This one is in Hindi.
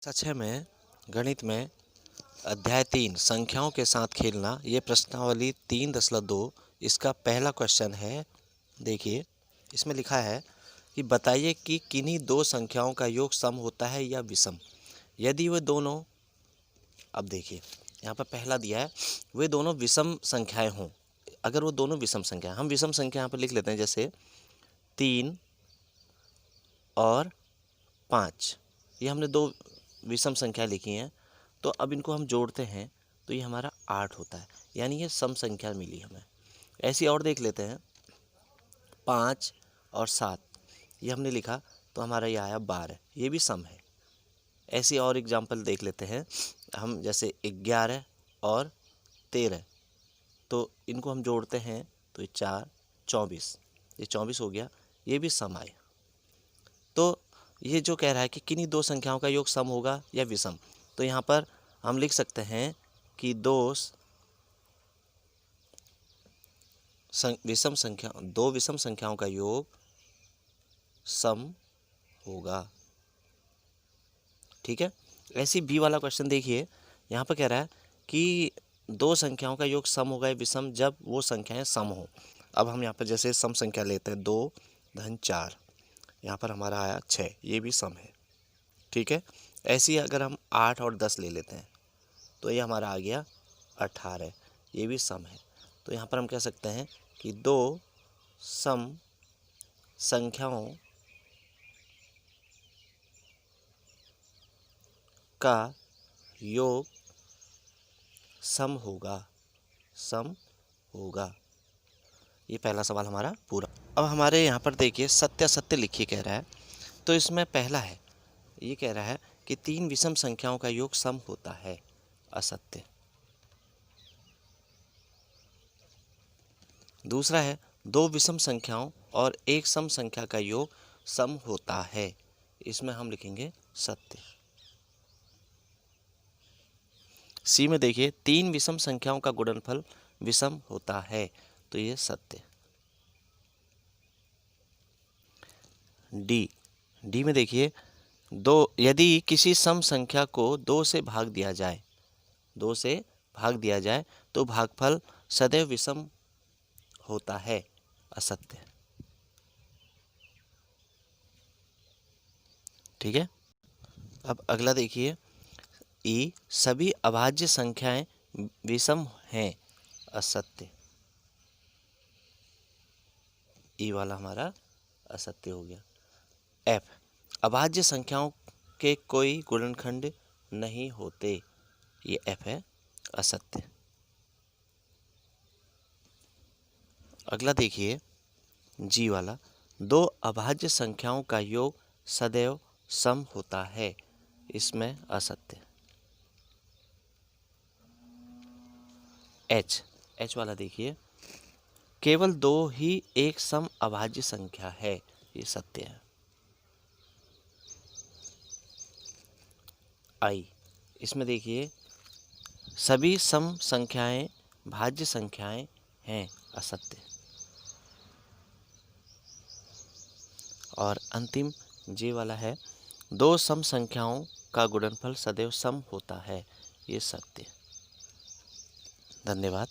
कक्षा 6 में गणित में अध्याय 3 संख्याओं के साथ खेलना, ये प्रश्नावली 3.2 इसका पहला क्वेश्चन है। देखिए इसमें लिखा है कि बताइए कि किन्हीं दो संख्याओं का योग सम होता है या विषम यदि वे दोनों, अब देखिए यहाँ पर पहला दिया है वे दोनों विषम संख्याएं हों। अगर वो दोनों विषम संख्या, हम विषम संख्या यहाँ पर लिख लेते हैं, जैसे 3 और 5, ये हमने दो विषम संख्या लिखी हैं। तो अब इनको हम जोड़ते हैं तो ये हमारा 8 होता है, यानी ये सम संख्या मिली हमें। ऐसी और देख लेते हैं, 5 और 7 ये हमने लिखा तो हमारा ये आया 12, ये भी सम है। ऐसी और एग्जाम्पल देख लेते हैं हम, जैसे 11 और 13, तो इनको हम जोड़ते हैं तो ये 4 24, ये 24 हो गया, ये भी सम आए। तो ये जो कह रहा है कि किन्हीं दो संख्याओं का योग सम होगा या विषम, तो यहाँ पर हम लिख सकते हैं कि दो विषम संख्याओं का योग सम होगा। ठीक है। ऐसी बी वाला क्वेश्चन देखिए, यहाँ पर कह रहा है कि दो संख्याओं का योग सम होगा या विषम जब वो संख्याएं सम हो। अब हम यहाँ पर जैसे सम संख्या लेते हैं, 2 धन 4, यहाँ पर हमारा आया 6, ये भी सम है। ठीक है। ऐसी अगर हम 8 और 10 ले लेते हैं तो ये हमारा आ गया 18, ये भी सम है। तो यहाँ पर हम कह सकते हैं कि दो सम संख्याओं का योग सम होगा, सम होगा। ये पहला सवाल हमारा पूरा। अब हमारे यहाँ पर देखिए सत्य असत्य लिखिए कह रहा है, तो इसमें पहला है, ये कह रहा है कि 3 विषम संख्याओं का योग सम होता है, असत्य। दूसरा है 2 विषम संख्याओं और एक सम संख्या का योग सम होता है, इसमें हम लिखेंगे सत्य। सी में देखिए 3 विषम संख्याओं का गुणनफल विषम होता है, तो ये सत्य। डी में देखिए यदि किसी सम संख्या को 2 से भाग दिया जाए तो भागफल सदैव विषम होता है, असत्य। ठीक है। अब अगला देखिए, ई सभी अभाज्य संख्याएं विषम हैं, असत्य। ई वाला हमारा असत्य हो गया। एफ अभाज्य संख्याओं के कोई गुणनखंड नहीं होते, ये एफ है, असत्य। अगला देखिए जी वाला, 2 अभाज्य संख्याओं का योग सदैव सम होता है, इसमें असत्य। एच वाला देखिए, केवल 2 ही एक सम अभाज्य संख्या है, ये सत्य है। आई इसमें देखिए सभी सम संख्याएं भाज्य संख्याएं हैं, असत्य। और अंतिम जे वाला है, 2 सम संख्याओं का गुणनफल सदैव सम होता है, ये सत्य। धन्यवाद।